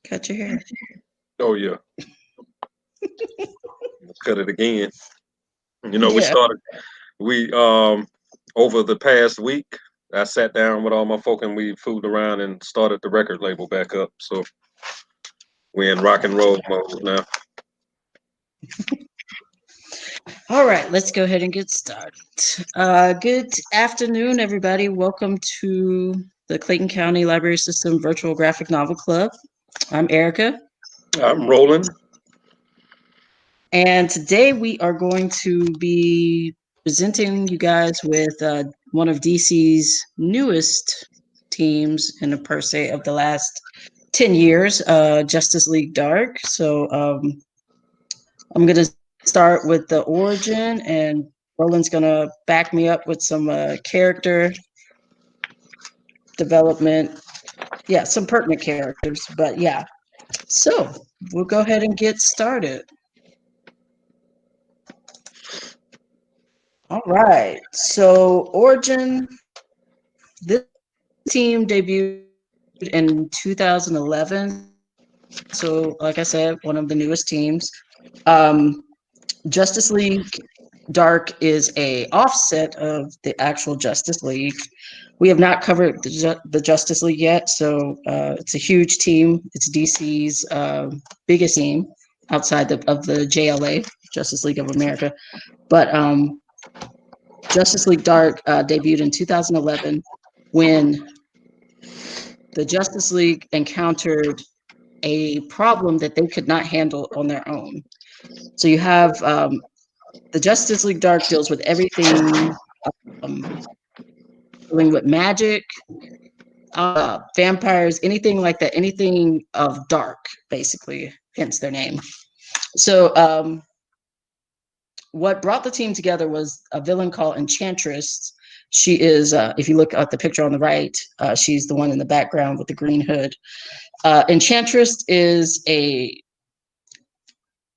Cut your hair. Oh yeah, let's cut it again. We Yeah. started. We over the past week, I sat down with all my folk and we fooled around and started the record label back up. So we're in rock and roll mode now. All right, let's go ahead and get started. Good afternoon, everybody. Welcome to the Clayton County Library System Virtual Graphic Novel Club. I'm Erica, I'm rolling. and today we are going to be presenting you guys with one of DC's newest teams in a per se of the last 10 years, Justice League Dark. So I'm going to start with the origin, and Roland's going to back me up with some character development. Yeah, some pertinent characters. But yeah, so we'll go ahead and get started. All right. So, Origin, this team debuted in 2011. So, like I said, one of the newest teams. Um, Justice League Dark is a offset of the actual Justice League. We have not covered the Justice League yet, so it's a huge team. It's DC's biggest team outside of the JLA, Justice League of America. But Justice League Dark debuted in 2011 when the Justice League encountered a problem that they could not handle on their own. So you have the Justice League Dark deals with everything um, dealing with magic, vampires, anything like that, anything of dark, basically, hence their name. So, what brought the team together was a villain called Enchantress. She is, if you look at the picture on the right, she's the one in the background with the green hood. Enchantress is a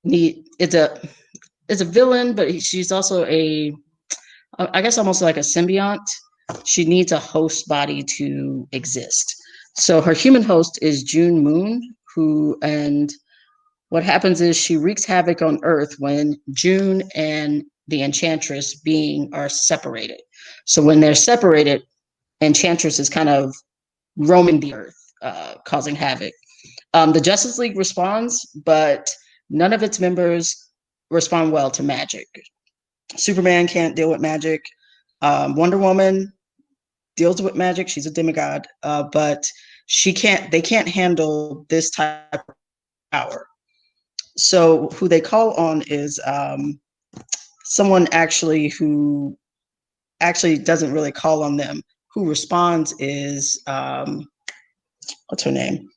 neat. It's a villain, but she's also I guess almost like a symbiont. She needs a host body to exist. So her human host is June Moon, and what happens is she wreaks havoc on Earth when June and the Enchantress being are separated. So when they're separated, Enchantress is kind of roaming the Earth, causing havoc. The Justice League responds, but none of its members respond well to magic. Superman can't deal with magic. Wonder Woman deals with magic. She's a demigod, but she can't. They can't handle this type of power. So who they call on is someone who actually doesn't really call on them. Who responds is what's her name?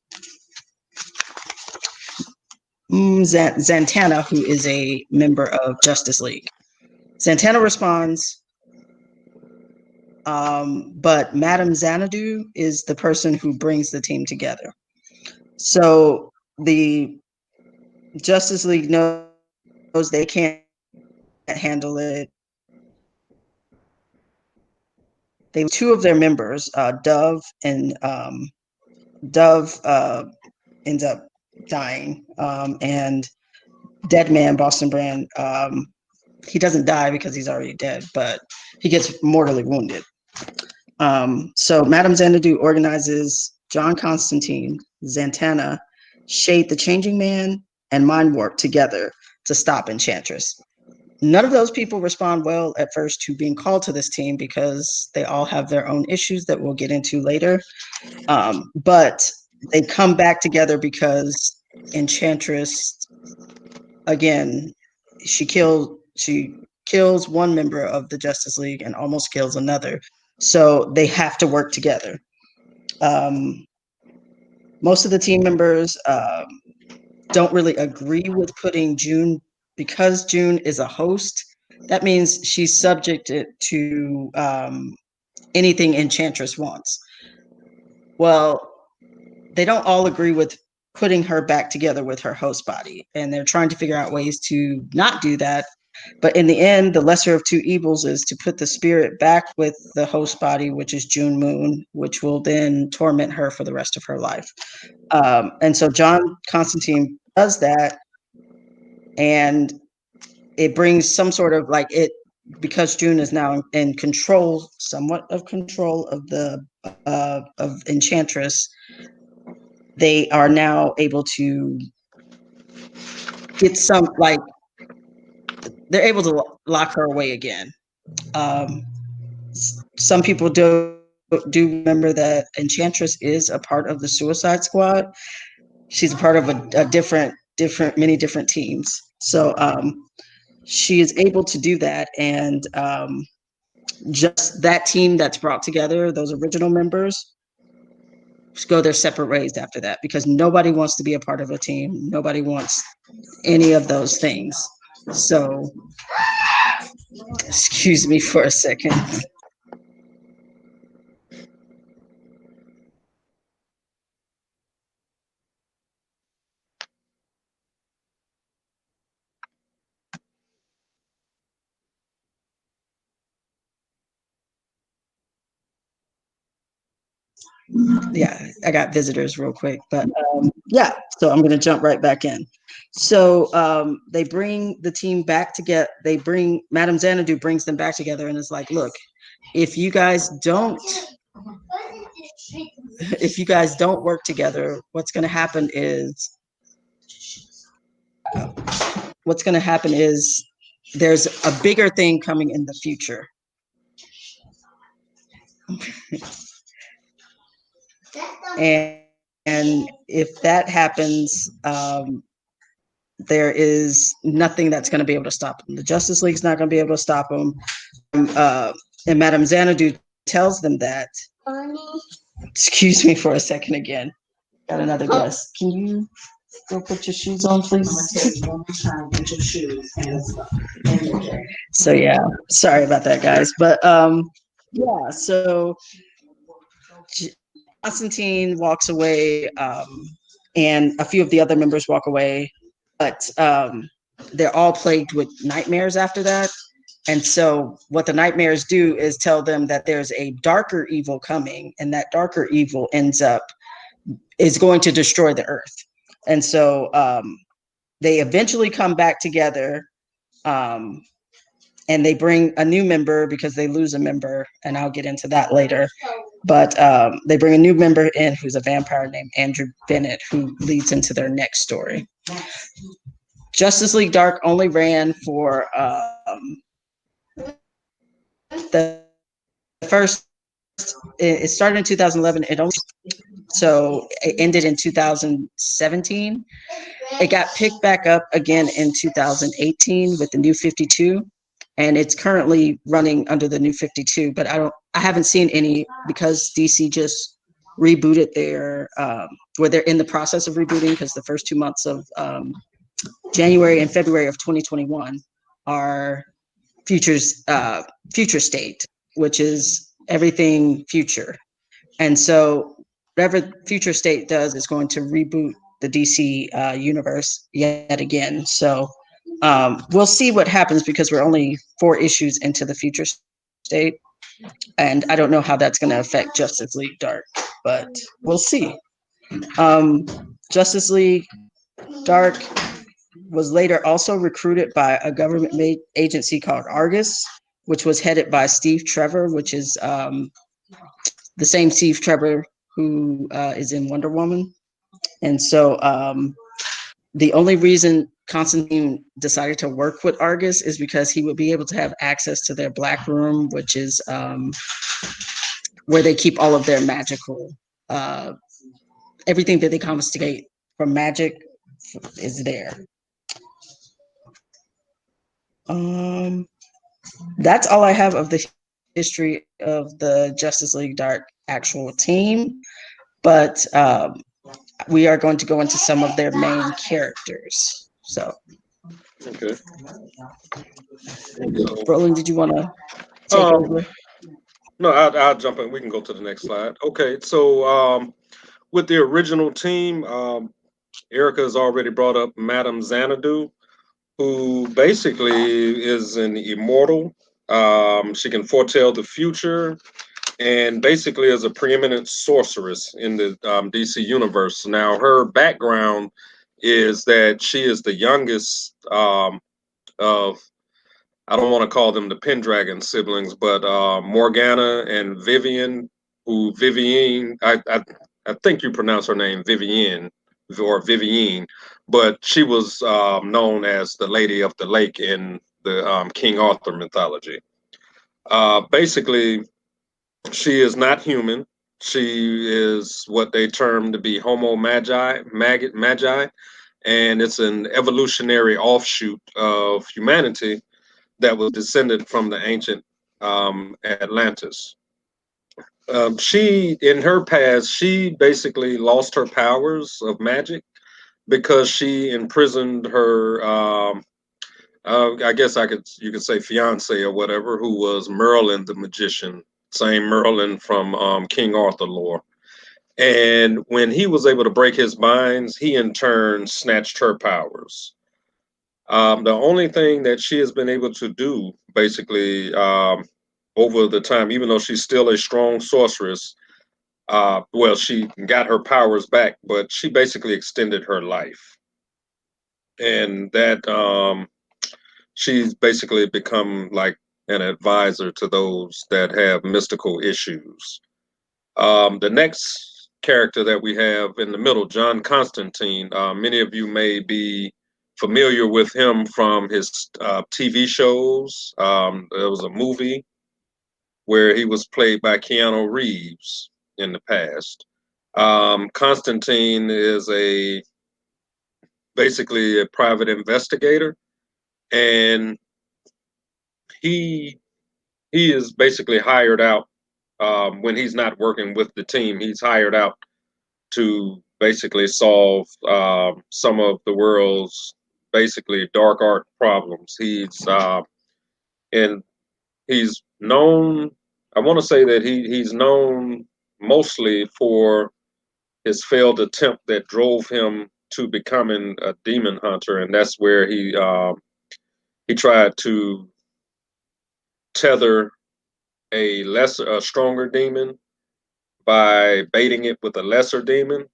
Zatanna, who is a member of Justice League. Zatanna responds, but Madame Xanadu is the person who brings the team together. So the Justice League knows they can't handle it. They two of their members, Dove ends up dying, and Dead Man Boston Brand. He doesn't die because he's already dead, but he gets mortally wounded. So Madame Xanadu organizes John Constantine, Zatanna, Shade the Changing Man, and Mind Warp together to stop Enchantress. None of those people respond well at first to being called to this team because they all have their own issues that we'll get into later. But they come back together because Enchantress, again, she kills one member of the Justice League and almost kills another. So they have to work together. Um, Most of the team members don't really agree with putting June, because June is a host. That means she's subjected to anything Enchantress wants. Well, they don't all agree with putting her back together with her host body, and they're trying to figure out ways to not do that But in the end, the lesser of two evils is to put the spirit back with the host body, which is June Moon, which will then torment her for the rest of her life. And so John Constantine does that, and it brings some sort of like it, because June is now in control, somewhat of control of the of Enchantress. They are now able to get some, like, they're able to lock her away again. Some people do remember that Enchantress is a part of the Suicide Squad. She's a part of a different many different teams. So she is able to do that, and just that team that's brought together, those original members, go their separate ways after that, because nobody wants to be a part of a team. Nobody wants any of those things. So, excuse me for a second. Yeah, I got visitors real quick, but yeah, so I'm going to jump right back in. So they bring the team back together. They bring, Madame Xanadu brings them back together and is like, look, if you guys don't work together, what's going to happen is there's a bigger thing coming in the future. and if that happens, there is nothing that's going to be able to stop them. The Justice League's not going to be able to stop them. And Madame Xanadu tells them that. Excuse me for a second again. Got another guest. Can you go put your shoes on, please? So yeah, sorry about that, guys. But yeah, so Constantine walks away, and a few of the other members walk away, but they're all plagued with nightmares after that. And so what the nightmares do is tell them that there's a darker evil coming, and that darker evil is going to destroy the earth. And so they eventually come back together, and they bring a new member because they lose a member, and I'll get into that later. But they bring a new member in who's a vampire named Andrew Bennett, who leads into their next story. Justice League Dark only ran for the first, it started in 2011. So it ended in 2017. It got picked back up again in 2018 with the New 52, and it's currently running under the New 52. But I haven't seen any, because DC just rebooted their, where they're in the process of rebooting, because the first 2 months of January and February of 2021 are future state, which is everything future. And so whatever future state does is going to reboot the DC universe yet again. So we'll see what happens, because we're only 4 issues into the future state, and I don't know how that's going to affect Justice League Dark, but we'll see. Justice League Dark was later also recruited by a government agency called Argus, which was headed by Steve Trevor, which is the same Steve Trevor who is in Wonder Woman. And so the only reason Constantine decided to work with Argus is because he would be able to have access to their Black Room, which is where they keep all of their magical, everything that they confiscate from magic is there. That's all I have of the history of the Justice League Dark actual team, but we are going to go into some of their main characters. So, Okay. Roland, did you want to take over? No, I'll jump in. We can go to the next slide. Okay, so with the original team, Erica has already brought up Madame Xanadu. who basically is an immortal. She can foretell the future and basically is a preeminent sorceress in the DC universe. Now, her background is that she is the youngest of, I don't want to call them the Pendragon siblings, but Morgana and Vivian, who Vivienne, I think you pronounce her name Vivienne or Vivienne, but she was known as the Lady of the Lake in the King Arthur mythology. Basically, she is not human. She is what they term to be Homo magi, and it's an evolutionary offshoot of humanity that was descended from the ancient Atlantis. She, in her past, she basically lost her powers of magic because she imprisoned her. I guess you could say fiance or whatever, who was Merlin the magician, same Merlin from King Arthur lore. And when he was able to break his binds, he in turn snatched her powers. The only thing that she has been able to do, basically, over the time, even though she's still a strong sorceress, well, she got her powers back, but she basically extended her life, and that she's basically become like an advisor to those that have mystical issues. The next character that we have in the middle, John Constantine. Many of you may be familiar with him from his TV shows. There was a movie where he was played by Keanu Reeves in the past. Constantine is a basically a private investigator, and he he is basically hired out when he's not working with the team. He's hired out to basically solve some of the world's basically dark art problems. And he's known. I want to say that he's known mostly for his failed attempt that drove him to becoming a demon hunter, and that's where he tried to tether a stronger demon by baiting it with a lesser demon.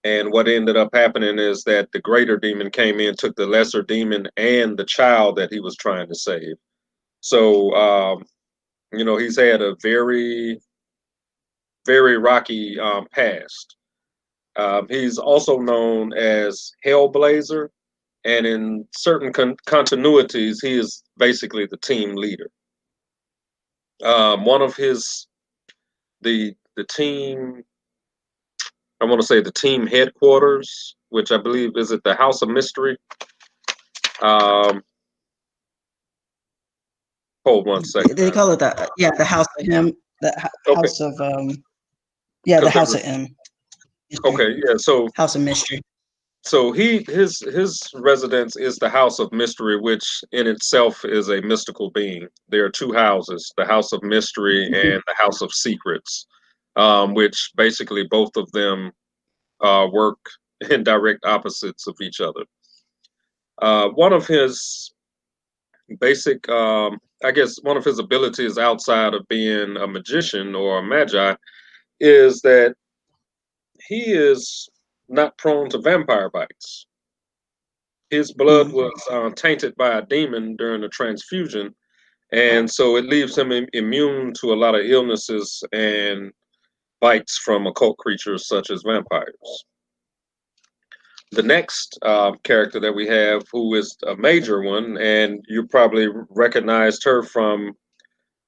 And what ended up happening is that the greater demon came in, took the lesser demon and the child that he was trying to save. So, he's had a very, very rocky past. He's also known as Hellblazer, and in certain continuities, he is basically the team leader. One of the team, I want to say the team headquarters, which I believe is at the House of Mystery. Um, Hold one second. They call it the House of Him, Okay. House of the House of M. Okay, yeah. House of Mystery. So his residence is the House of Mystery, which in itself is a mystical being. There are two houses: the House of Mystery and the House of Secrets, which basically both of them work in direct opposites of each other. One of his basic, I guess, one of his abilities outside of being a magician or a magi is that he is not prone to vampire bites. His blood was tainted by a demon during a transfusion, and so it leaves him immune to a lot of illnesses and bites from occult creatures such as vampires. The next character that we have, who is a major one, and you probably recognized her from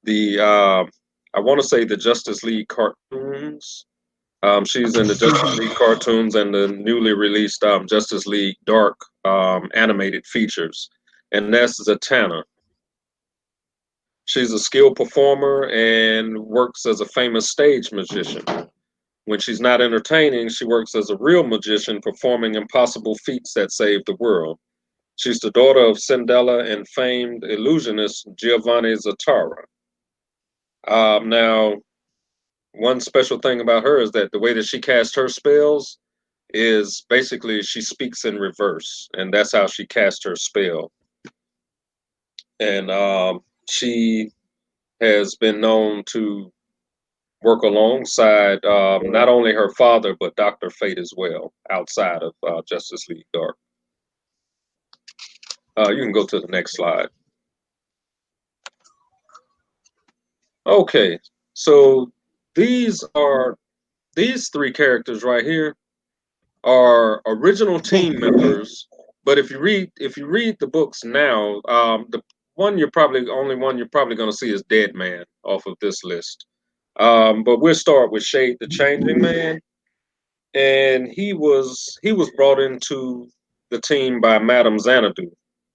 the, I want to say the Justice League cartoons. She's in the Justice League cartoons and the newly released Justice League Dark animated features, and that's Zatanna. She's a skilled performer and works as a famous stage magician. When she's not entertaining, she works as a real magician, performing impossible feats that save the world. She's the daughter of Cindella and famed illusionist Giovanni Zatara. Now, one special thing about her is that the way that she casts her spells is basically she speaks in reverse, and that's how she casts her spell. and she has been known to work alongside not only her father but Dr. Fate as well, outside of Justice League Dark. You can go to the next slide. Okay, so these three characters right here are original team members. But if you read the books now, the only one you're probably going to see is Dead Man off of this list. But we'll start with Shade the Changing Man, and he was brought into the team by Madame Xanadu,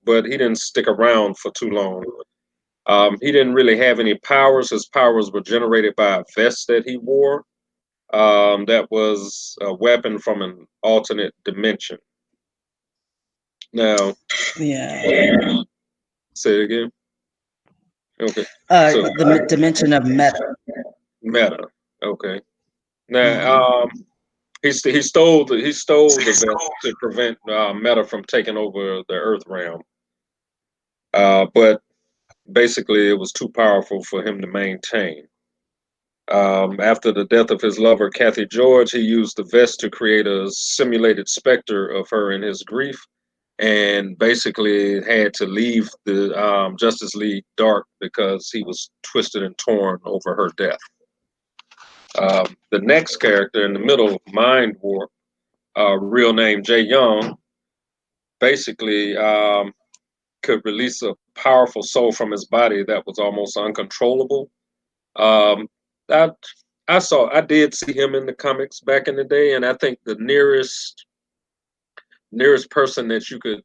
but he didn't stick around for too long. He didn't really have any powers. His powers were generated by a vest that he wore. That was a weapon from an alternate dimension. Now, Yeah. say it again. Okay. So The dimension of meta. meta. Okay. Mhm. Now, he stole the vest to prevent Meta from taking over the Earth realm. But basically, it was too powerful for him to maintain. After the death of his lover, Kathy George, he used the vest to create a simulated specter of her in his grief, and basically had to leave the Justice League Dark because he was twisted and torn over her death. The next character in the middle, Mind Warp, real name Jay Young, basically could release a powerful soul from his body that was almost uncontrollable. Um, I I did see him in the comics back in the day, and I think the nearest person that you could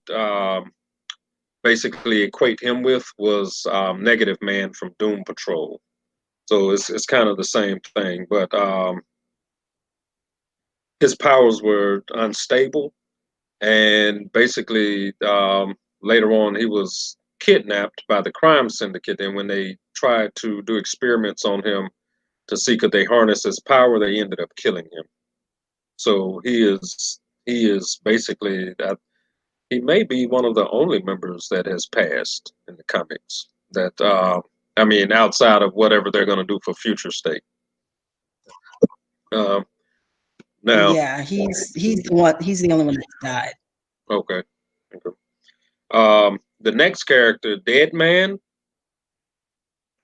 basically equate him with was Negative Man from Doom Patrol. So it's kind of the same thing, but his powers were unstable, and basically later on he was kidnapped by the crime syndicate, and when they tried to do experiments on him to see could they harness his power, they ended up killing him. So he is basically that he may be one of the only members that has passed in the comics. That I mean, outside of whatever they're going to do for Future State. Um, now, Yeah, he's the one. He's the only one that died. okay, okay. The next character, Dead Man,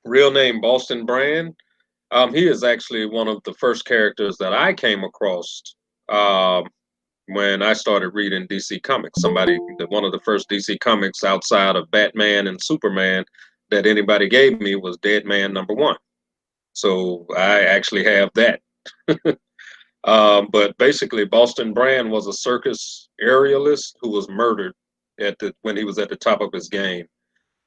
real name Boston Brand. He is actually one of the first characters that I came across um, when I started reading DC Comics. One of the first DC Comics outside of Batman and Superman that anybody gave me was Dead Man #1. So I actually have that. But basically, Boston Brand was a circus aerialist who was murdered when he was at the top of his game.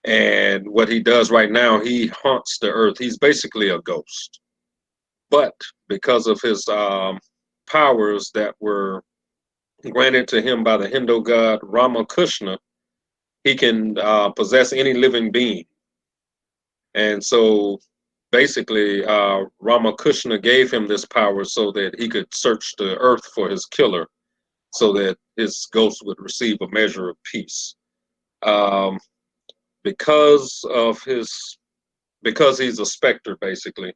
And what he does right now, he haunts the earth. He's basically a ghost. But because of his powers that were granted to him by the Hindu god Ramakrishna, he can possess any living being. And so basically, Ramakrishna gave him this power so that he could search the earth for his killer, so that his ghost would receive a measure of peace. Um, because he's a specter, basically,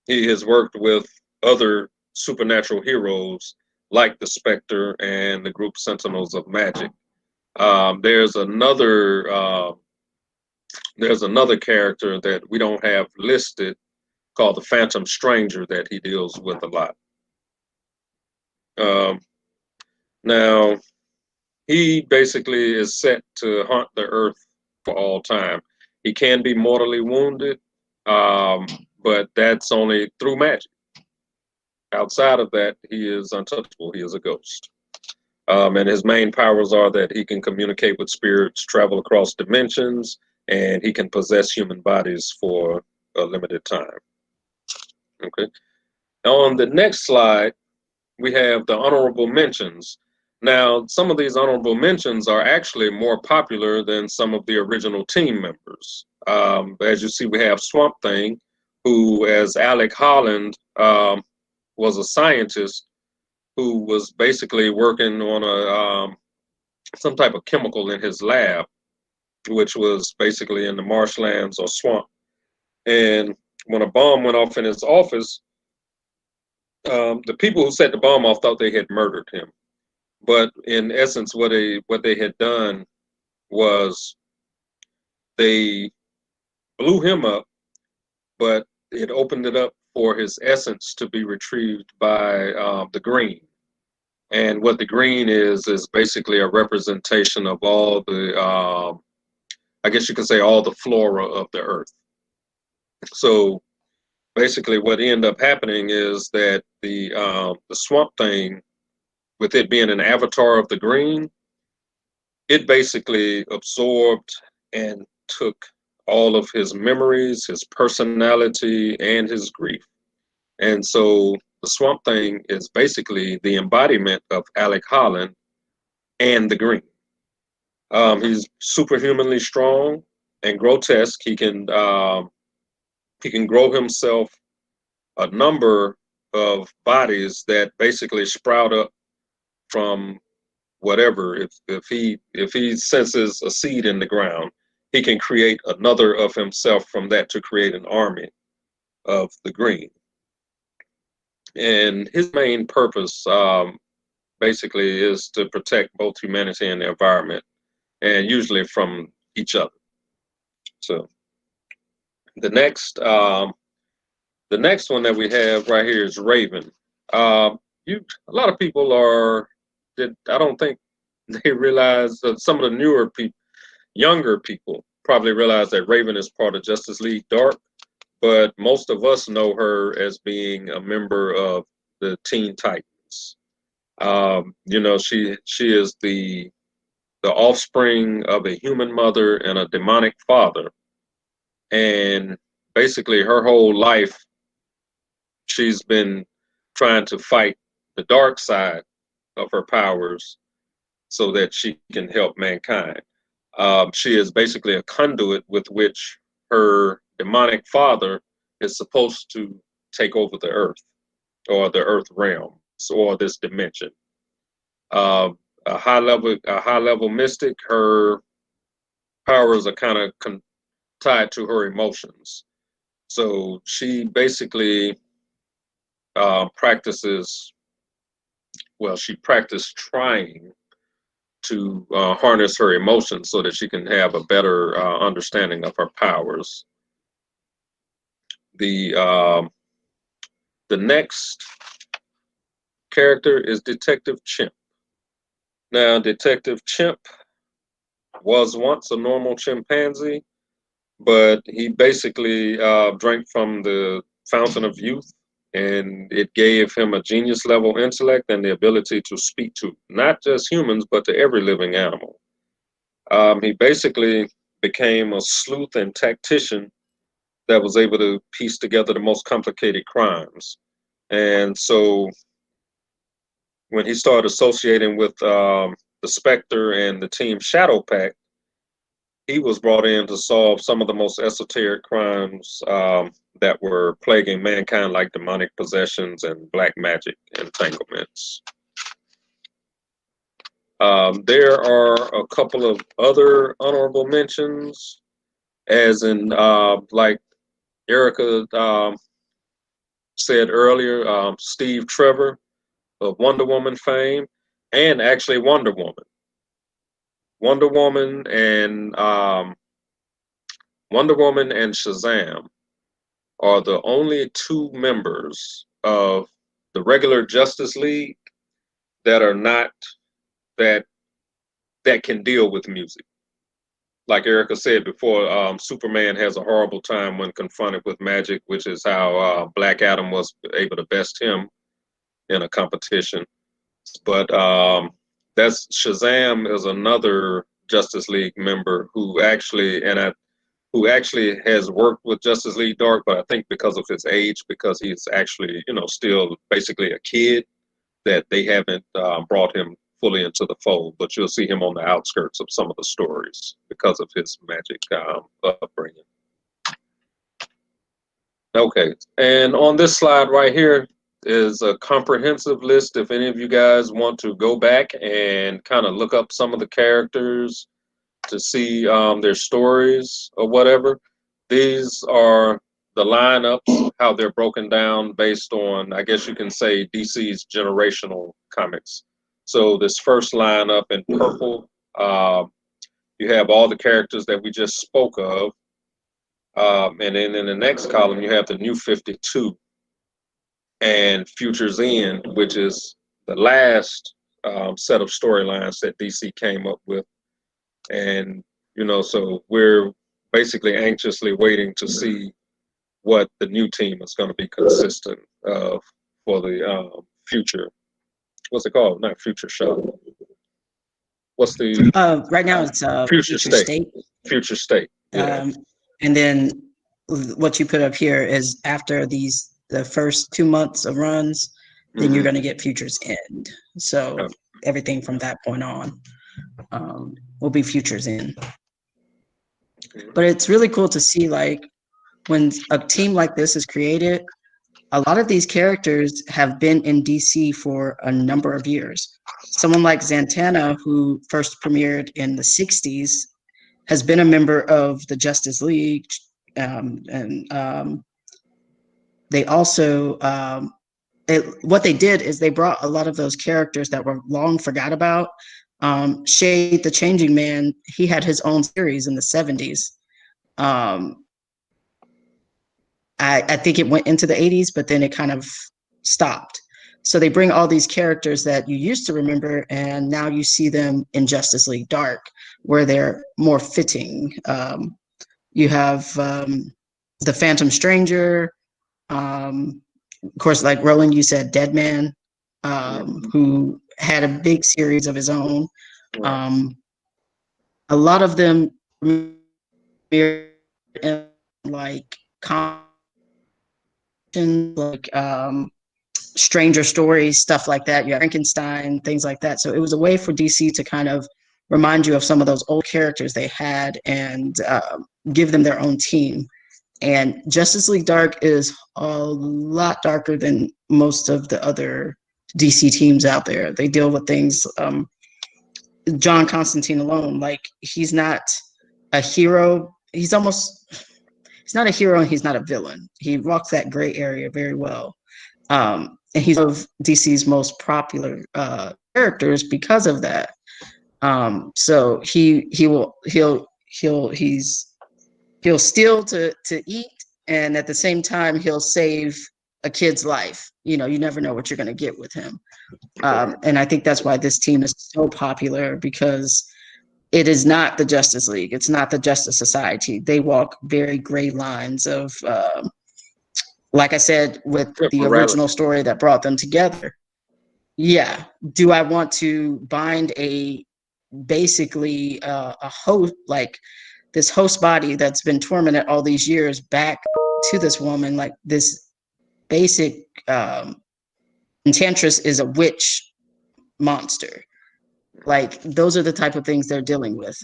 he has worked with other supernatural heroes like the Spectre and the group Sentinels of Magic. There's another character that we don't have listed called the Phantom Stranger that he deals with a lot. Now, he basically is set to haunt the earth for all time. He can be mortally wounded, but that's only through magic. Outside of that, he is untouchable. He is a ghost. And his main powers are that he can communicate with spirits, travel across dimensions, and he can possess human bodies for a limited time. Okay. On the next slide, we have the honorable mentions. Now, some of these honorable mentions are actually more popular than some of the original team members. As you see, we have Swamp Thing, who, as Alec Holland, was a scientist who was basically working on some type of chemical in his lab. which was basically in the marshlands or swamp. And when a bomb went off in his office, the people who set the bomb off thought they had murdered him. But in essence, what they had done was they blew him up, but it opened it up for his essence to be retrieved by the green. And what the green is basically a representation of all the, I guess you could say, all the flora of the earth. So basically, what ended up happening is that the Swamp Thing, with it being an avatar of the green, it basically absorbed and took all of his memories, his personality, and his grief. And so the Swamp Thing is basically the embodiment of Alec Holland and the Green. He's superhumanly strong and grotesque. He can grow himself a number of bodies that basically sprout up from whatever. If he senses a seed in the ground, he can create another of himself from that to create an army of the Green. And his main purpose basically is to protect both humanity and the environment, and usually from each other. So the next one that we have right here is Raven. A lot of people I don't think they realize that some of the newer people, younger people, probably realize that Raven is part of Justice League Dark, but most of us know her as being a member of the Teen Titans. She is the offspring of a human mother and a demonic father, and basically her whole life she's been trying to fight the dark side of her powers so that she can help mankind. She is basically a conduit with which her demonic father is supposed to take over the earth, or the earth realm, or this dimension. A high level mystic. Her powers are kind of tied to her emotions. So she basically she practiced trying to harness her emotions so that she can have a better understanding of her powers. The next character is Detective Chimp. Now, Detective Chimp was once a normal chimpanzee, but he basically drank from the fountain of youth, and it gave him a genius level intellect and the ability to speak to not just humans, but to every living animal. He basically became a sleuth and tactician that was able to piece together the most complicated crimes. And so when he started associating with the Spectre and the team Shadow Pact, he was brought in to solve some of the most esoteric crimes that were plaguing mankind, like demonic possessions and black magic entanglements. There are a couple of other honorable mentions, as in, like Erica said earlier, Steve Trevor of Wonder Woman fame, and actually Wonder Woman. Wonder Woman and Shazam are the only two members of the regular Justice League that are not that can deal with music. Like Erica said before, Superman has a horrible time when confronted with magic, which is how Black Adam was able to best him in a competition. But that's Shazam is another Justice League member who actually has worked with Justice League Dark, but I think because of his age, because he's actually still basically a kid, that they haven't brought him fully into the fold. But you'll see him on the outskirts of some of the stories because of his magic upbringing. Okay, and on this slide right here is a comprehensive list. If any of you guys want to go back and kind of look up some of the characters to see their stories or whatever. These are the lineups, how they're broken down based on, I guess you can say, DC's generational comics. So this first lineup in purple, you have all the characters that we just spoke of. And then in the next column, you have the New 52 and Future's End, which is the last set of storylines that DC came up with. And, so we're basically anxiously waiting to see what the new team is going to be consistent of for the future. What's it called? Not Future Show. What's the right now it's Future Future State? State. Future State. Yeah. And then what you put up here is after the first 2 months of runs, then you're going to get Future's End. So everything from that point on will be Future's End. But it's really cool to see, like, when a team like this is created, a lot of these characters have been in DC for a number of years. Someone like Zatanna, who first premiered in the 60s, has been a member of the Justice League. They also, what they did is they brought a lot of those characters that were long forgot about. Shade the Changing Man, he had his own series in the 70s. I think it went into the 80s, but then it kind of stopped. So they bring all these characters that you used to remember, and now you see them in Justice League Dark, where they're more fitting. You have the Phantom Stranger, of course, like Roland, you said Deadman, who had a big series of his own. A lot of them in like Stranger Stories, stuff like that. You have Frankenstein, things like that. So it was a way for DC to kind of remind you of some of those old characters they had and give them their own team. And Justice League Dark is a lot darker than most of the other DC teams out there. They deal with things, John Constantine alone, like, he's not a hero. He's not a hero and he's not a villain. He walks that gray area very well. And he's one of DC's most popular characters because of that. So he'll steal to eat, and at the same time he'll save a kid's life. You never know what you're going to get with him. And I think that's why this team is so popular, because it is not the Justice League. It's not the Justice Society. They walk very gray lines of, like I said, with the original story that brought them together. Yeah. Do I want to bind basically a host, like this host body that's been tormented all these years, back to this woman? Like, this basic Enchantress is a witch monster. Like, those are the type of things they're dealing with.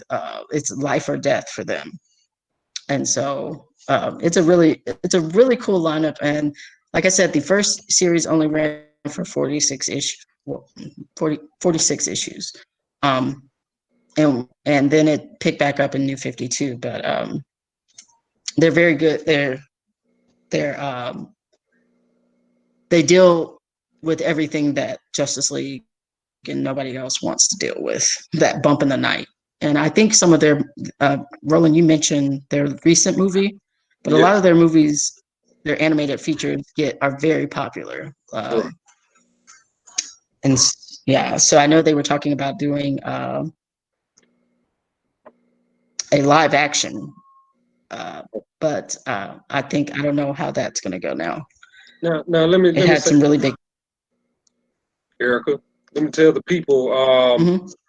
It's life or death for them. And so it's a really cool lineup. And like I said, the first series only ran for 46 issues. And then it picked back up in New 52. But they're very good. They deal with everything that Justice League and nobody else wants to deal with, that bump in the night. And I think some of their, Roland, you mentioned their recent movie, but a lot of their movies, their animated features are very popular. And yeah, so I know they were talking about doing a live action, but I don't know how that's going to go now. Now let me had some really big. Erica, let me tell the people,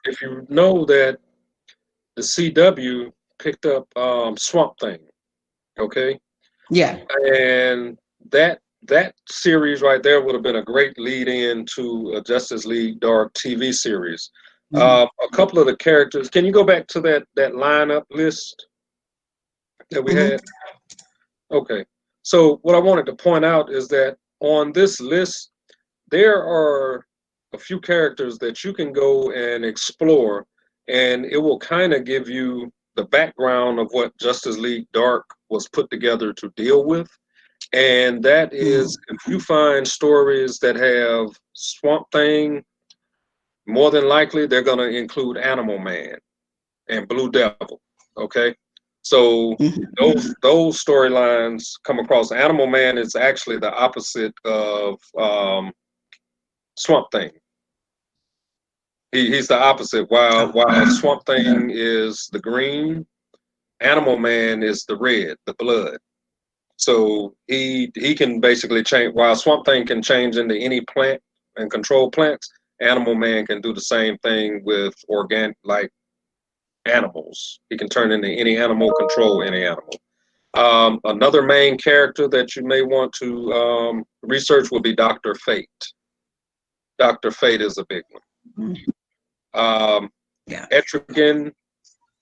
if you know that the CW picked up Swamp Thing, okay? Yeah. And that series right there would have been a great lead in to a Justice League Dark TV series. A couple of the characters, can you go back to that lineup list that we had? Okay. So what I wanted to point out is that on this list, there are a few characters that you can go and explore and it will kind of give you the background of what Justice League Dark was put together to deal with. And that is, if you find stories that have Swamp Thing, more than likely they're going to include Animal Man and Blue Devil. Okay, so those storylines come across. Animal Man is actually the opposite of Swamp Thing. He's the opposite. While Swamp Thing is the green, Animal Man is the red, the blood. So he can basically change. While Swamp Thing can change into any plant and control plants, Animal Man can do the same thing with organic, like animals. He can turn into any animal, control any animal. Another main character that you may want to research will be Dr. Fate. Dr. Fate is a big one. Etrigan,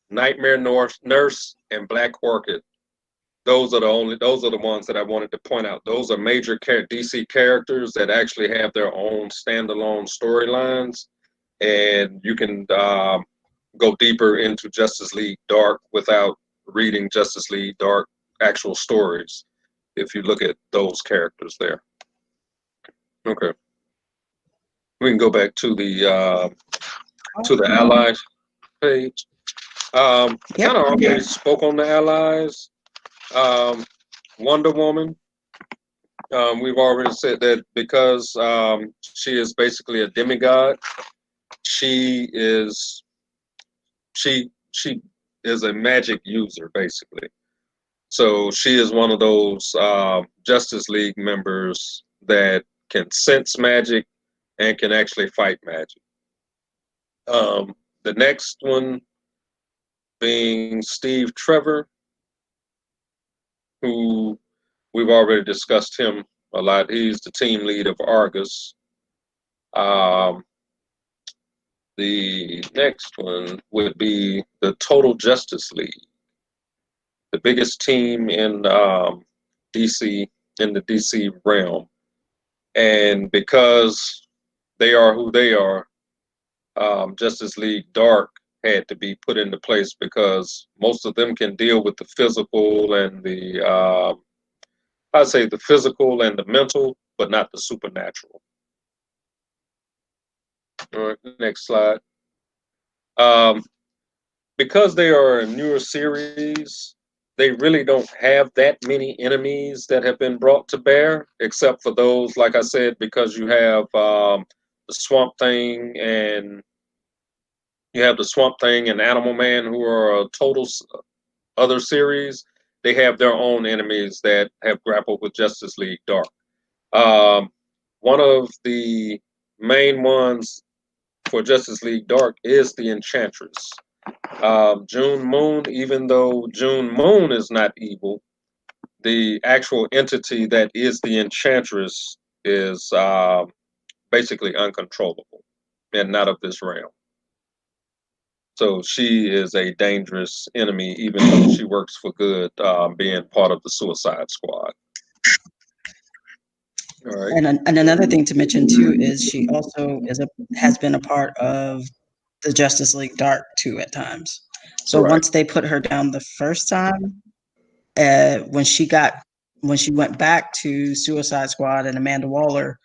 Nightmare Nurse, and Black Orchid. Those are the ones that I wanted to point out. Those are major DC characters that actually have their own standalone storylines, and you can go deeper into Justice League Dark without reading Justice League Dark actual stories if you look at those characters there. Okay, we can go back to the allies page. Kind of already spoke on the allies. Wonder Woman. We've already said that because she is basically a demigod. She is a magic user, basically. So she is one of those Justice League members that can sense magic and can actually fight magic. The next one being Steve Trevor, who we've already discussed him a lot. He's the team lead of Argus. The next one would be the Total Justice League, the biggest team in DC, in the DC realm. And because they are who they are, Justice League Dark had to be put into place because most of them can deal with the physical and the I'd say the physical and the mental, but not the supernatural. All right, next slide. Because they are a newer series, they really don't have that many enemies that have been brought to bear, except for those, like I said, because you have the Swamp Thing and Animal Man, who are a total other series. They have their own enemies that have grappled with Justice League Dark. One of the main ones for Justice League Dark is the Enchantress. June Moon, even though June Moon is not evil, the actual entity that is the Enchantress is basically uncontrollable and not of this realm. So she is a dangerous enemy, even though she works for good, being part of the Suicide Squad. All right. And another thing to mention too is she also has been a part of the Justice League Dark too at times. So once they put her down the first time, when she went back to Suicide Squad and Amanda Waller,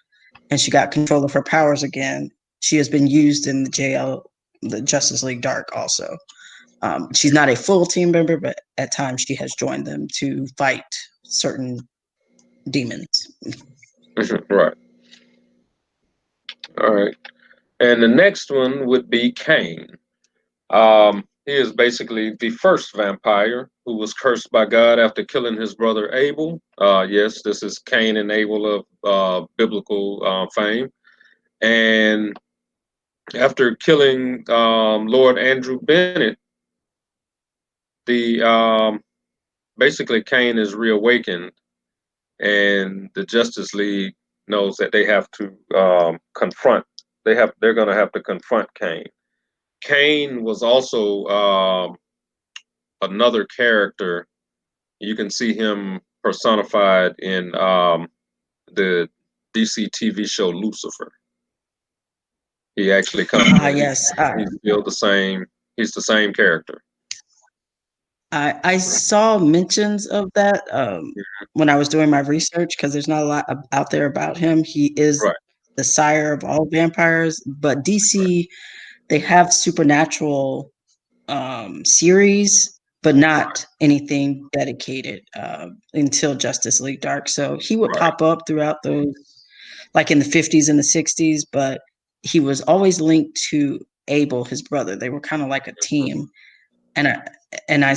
and she got control of her powers again, she has been used in the Justice League Dark also. She's not a full team member, but at times she has joined them to fight certain demons. Right. All right. And the next one would be Cain. He is basically the first vampire who was cursed by God after killing his brother Abel. Yes, this is Cain and Abel of biblical fame. And after killing Lord Andrew Bennett, basically Cain is reawakened, and the Justice League knows that they have to confront. They're going to have to confront Cain. Cain was also another character. You can see him personified in the DC TV show Lucifer. He actually comes. Yes. He's still the same. He's the same character. I saw mentions of that when I was doing my research because there's not a lot out there about him. He is Right. the sire of all vampires, but DC, they have supernatural series, but not anything dedicated until Justice League Dark. So he would Right. pop up throughout those, like in the 50s and the 60s, but he was always linked to Abel, his brother. They were kind of like a team. And I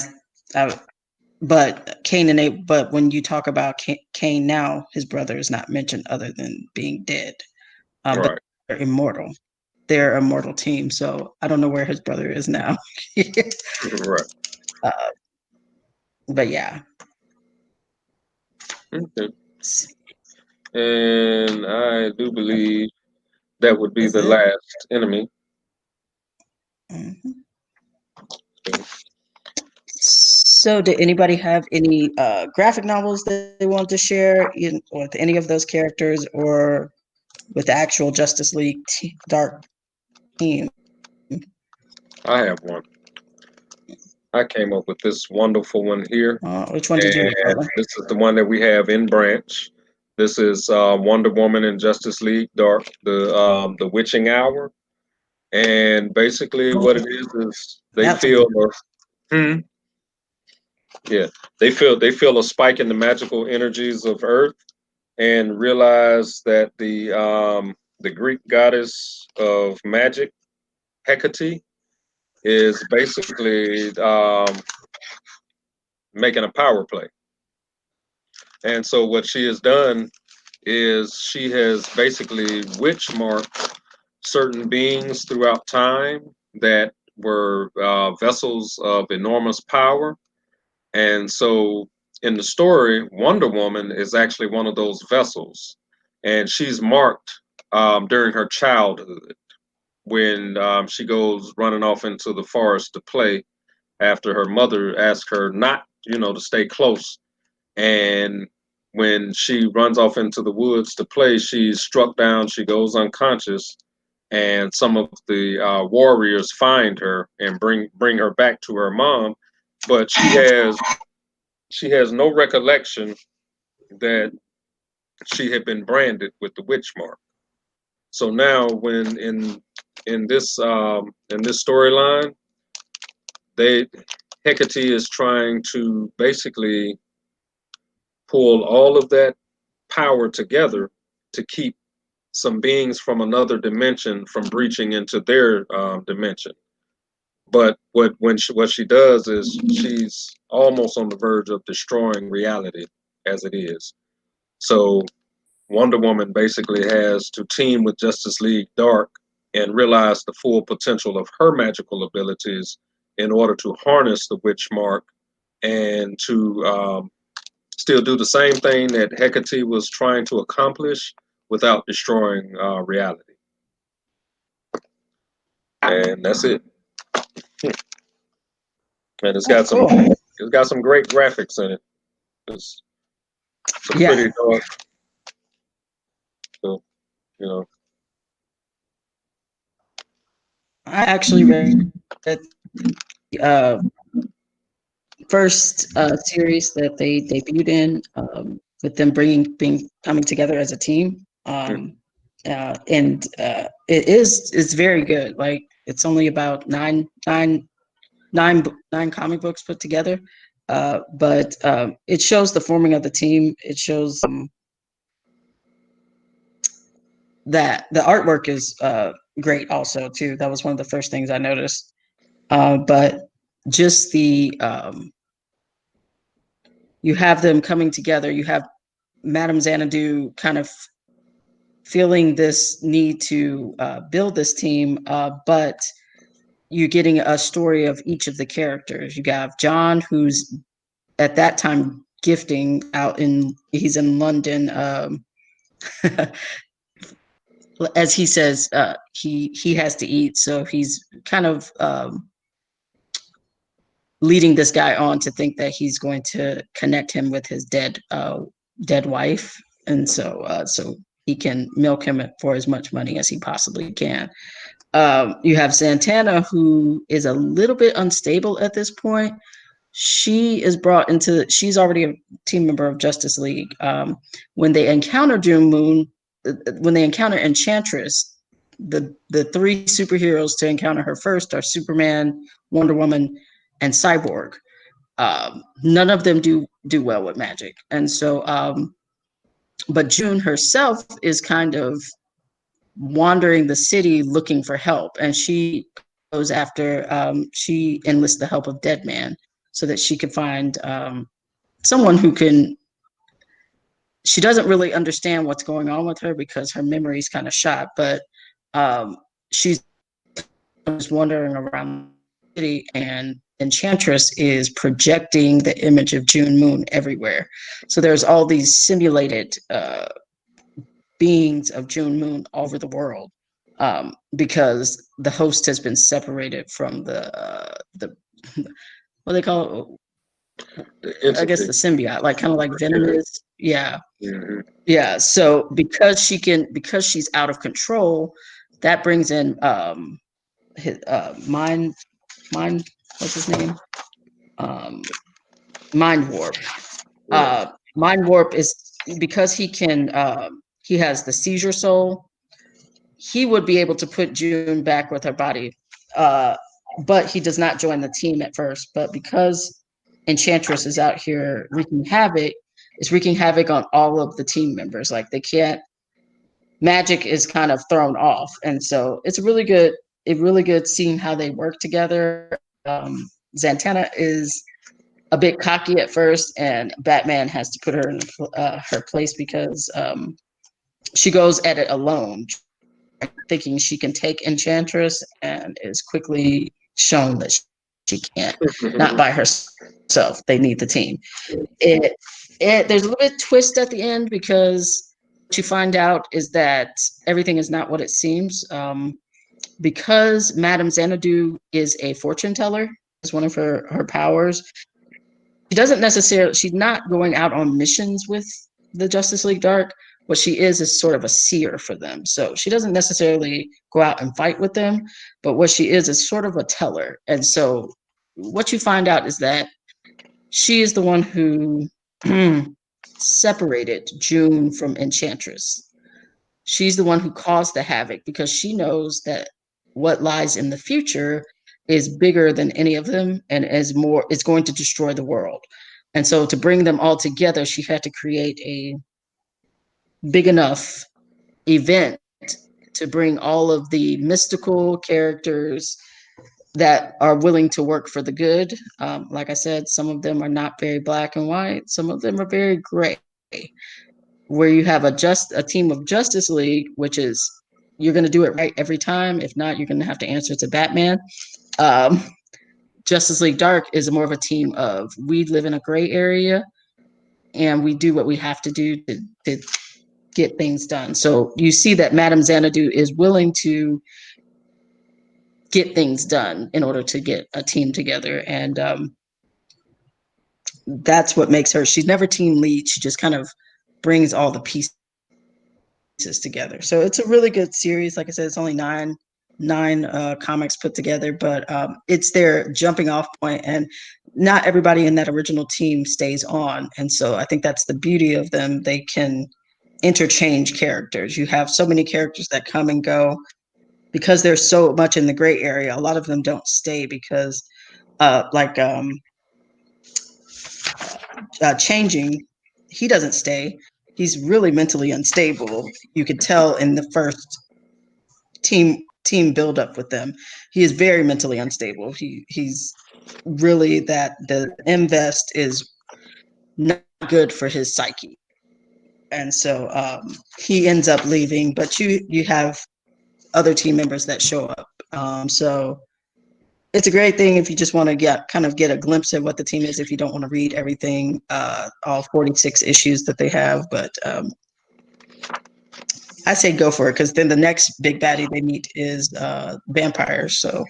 but Cain and Abel, but when you talk about Cain now, his brother is not mentioned other than being dead. But Right. they're immortal. They're a mortal team. So I don't know where his brother is now. Right. uh, but yeah. Okay. And I do believe that would be That's the it. last enemy. Mhm. So did anybody have any graphic novels that they want to share with any of those characters or with the actual Justice League Dark team? I have one. I came up with this wonderful one here, Which one did you make, and Butler? this is the one that we have in Branch. This is Wonder Woman and Justice League Dark, the Witching Hour, and basically what it is they That's feel yeah, they feel a spike in the magical energies of Earth and realize that the Greek goddess of magic, Hecate, is basically making a power play. And so what she has done is she has basically witch marked certain beings throughout time that were vessels of enormous power. And so in the story, Wonder Woman is actually one of those vessels. And she's marked during her childhood when she goes running off into the forest to play after her mother asked her not, to stay close. And when she runs off into the woods to play, she's struck down, she goes unconscious, and some of the warriors find her and bring her back to her mom. But she has no recollection that she had been branded with the witch mark. So now, when in this storyline, they Hecate is trying to basically pull all of that power together to keep some beings from another dimension from breaching into their dimension. But what she does is she's almost on the verge of destroying reality as it is. So Wonder Woman basically has to team with Justice League Dark and realize the full potential of her magical abilities in order to harness the witch mark and to still do the same thing that Hecate was trying to accomplish without destroying reality. And that's it. And it's got some Cool. it's got some great graphics in it. It's some Yeah. pretty dark. So, you know. I actually read the first series that they debuted in, with them being coming together as a team. And it's very good. Like it's only about nine comic books put together, but it shows the forming of the team. It shows that the artwork is great also too. That was one of the first things I noticed. But just the you have them coming together. You have Madame Xanadu kind of feeling this need to build this team, but you're getting a story of each of the characters. You have John, who's at that time gifting he's in London. As he says, he has to eat, so he's kind of leading this guy on to think that he's going to connect him with his dead wife, and so he can milk him for as much money as he possibly can. You have Santana, who is a little bit unstable at this point. She is brought into, she's already a team member of Justice League. When they encounter June Moon, when they encounter Enchantress, the three superheroes to encounter her first are Superman, Wonder Woman, and Cyborg. None of them do well with magic. And so, but June herself is kind of wandering the city looking for help, and she goes after, she enlists the help of Deadman so that she can find someone who can, she doesn't really understand what's going on with her because her memory is kind of shot, but she's just wandering around the city, and Enchantress is projecting the image of June Moon everywhere. So there's all these simulated beings of June Moon all over the world, because the host has been separated from the what they call it, I guess the symbiote, like kind of like Venom is. Yeah. Mhm. Yeah. So because she's out of control, that brings in his, mind, what's his name? Mind Warp. Yeah. Mind Warp is because he has the seizure soul. He would be able to put June back with her body, but he does not join the team at first. But because Enchantress is out here wreaking havoc, it's wreaking havoc on all of the team members. Like they can't, magic is kind of thrown off, and so it's really good seeing how they work together. Zatanna is a bit cocky at first, and Batman has to put her in her place because she goes at it alone, thinking she can take Enchantress, and is quickly shown that she can't, not by herself. They need the team. There's a little bit of twist at the end because what you find out is that everything is not what it seems. Because Madame Xanadu is a fortune teller, is one of her powers. She doesn't necessarily, she's not going out on missions with the Justice League Dark. What she is sort of a seer for them. So she doesn't necessarily go out and fight with them, but what she is sort of a teller. And so what you find out is that she is the one who separated June from Enchantress. She's the one who caused the havoc because she knows that what lies in the future is bigger than any of them and is going to destroy the world. And so to bring them all together, she had to create a big enough event to bring all of the mystical characters that are willing to work for the good. Like I said, some of them are not very black and white. Some of them are very gray, where you have a team of Justice League, which is you're going to do it right every time. If not, you're going to have to answer to Batman. Justice League Dark is more of a team of we live in a gray area and we do what we have to do to get things done. So you see that Madame Xanadu is willing to get things done in order to get a team together. And that's what makes her, she's never team lead. She just kind of brings all the pieces together. So it's a really good series. Like I said, it's only nine comics put together, but it's their jumping off point, and not everybody in that original team stays on. And so I think that's the beauty of them. They can interchange characters. You have so many characters that come and go because there's so much in the gray area. A lot of them don't stay because Changing, he doesn't stay. He's really mentally unstable. You could tell in the first team build up with them. He is very mentally unstable. He's really, that the invest is not good for his psyche. And so he ends up leaving, but you have other team members that show up. So it's a great thing if you just want to get a glimpse at what the team is, if you don't want to read everything, all 46 issues that they have. But I say go for it, because then the next big baddie they meet is vampires. So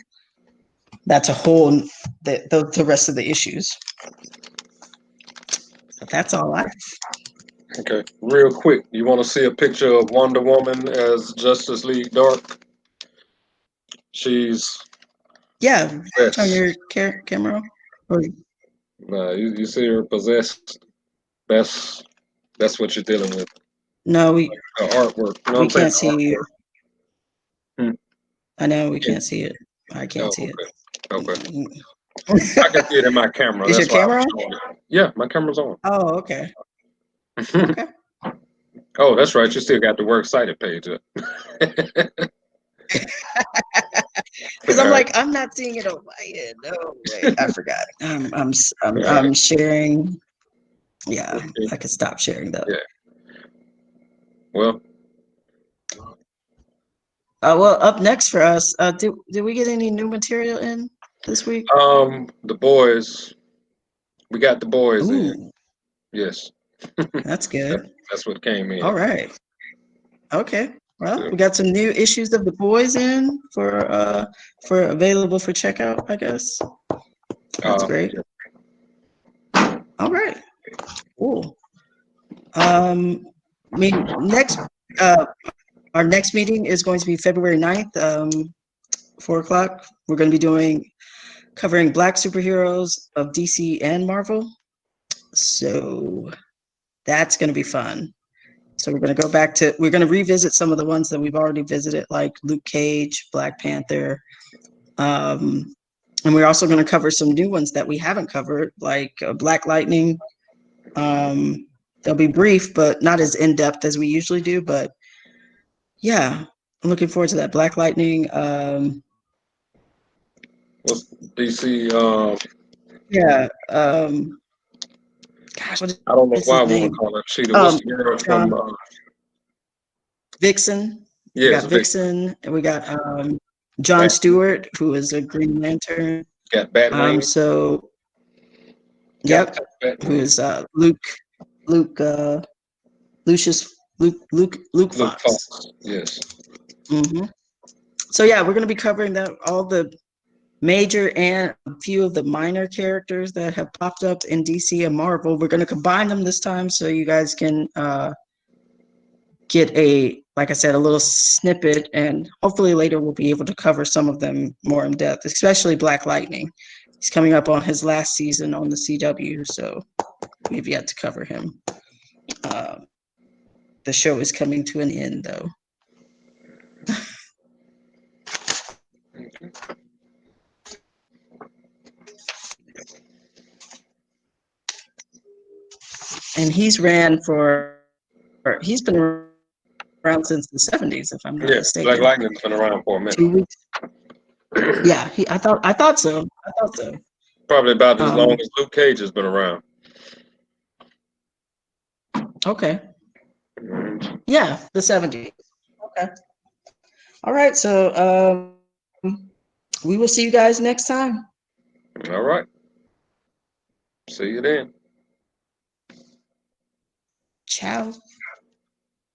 that's a whole, the rest of the issues. But that's all I have. Okay, real quick, you want to see a picture of Wonder Woman as Justice League Dark? She's Yeah, turn yes. your camera on. Or- You see her possessed. That's what you're dealing with. No, The artwork. You know what we I'm saying? can't see you. Hmm. I know we Yeah. can't see it. I Oh, can't see it. okay. I can see it in my camera. Is That's your why I camera was on? showing it. Yeah, my camera's on. Oh, okay. Okay. Oh, that's right. You still got the works cited page up. Because I'm like, I'm not seeing it on my end. No, wait, I forgot. I'm sharing. Yeah, I could stop sharing though. Yeah. Well, Well, up next for us, did we get any new material in this week? the boys. We got the boys in. Ooh, Yes. that's good. That's what came in. All right. Okay. Well, Yeah. we got some new issues of the boys in for available for checkout, I guess. That's great. All right. Cool. Next our next meeting is going to be February 9th, 4 o'clock. We're going to be covering Black superheroes of DC and Marvel. So that's going to be fun. So we're going to revisit some of the ones that we've already visited, like Luke Cage, Black Panther. And we're also going to cover some new ones that we haven't covered, like Black Lightning. They'll be brief, but not as in-depth as we usually do. But yeah, I'm looking forward to that. Black Lightning. What's DC? Yeah. Gosh, what I don't know is why his we name? would call her Cheetah. What's the girl from? Vixen. We Yes, got Vixen, and we got John Stewart, who is a Green Lantern. Got Batman. Yep, Batman. who is Luke Fox. Yes. Mm-hmm. So yeah, we're going to be covering all the major and a few of the minor characters that have popped up in DC and Marvel. We're going to combine them this time so you guys can get like I said, a little snippet, and hopefully later we'll be able to cover some of them more in depth, especially Black Lightning. He's coming up on his last season on the CW, so we've yet to cover him. The show is coming to an end, though. And he's been around since the 70s, if I'm not mistaken. Black Lightning's been around for a minute. 2 weeks. Yeah, I thought so. Probably about as long as Luke Cage has been around. Okay. Yeah, the 70s. Okay. All right, so we will see you guys next time. All right. See you then. Ciao.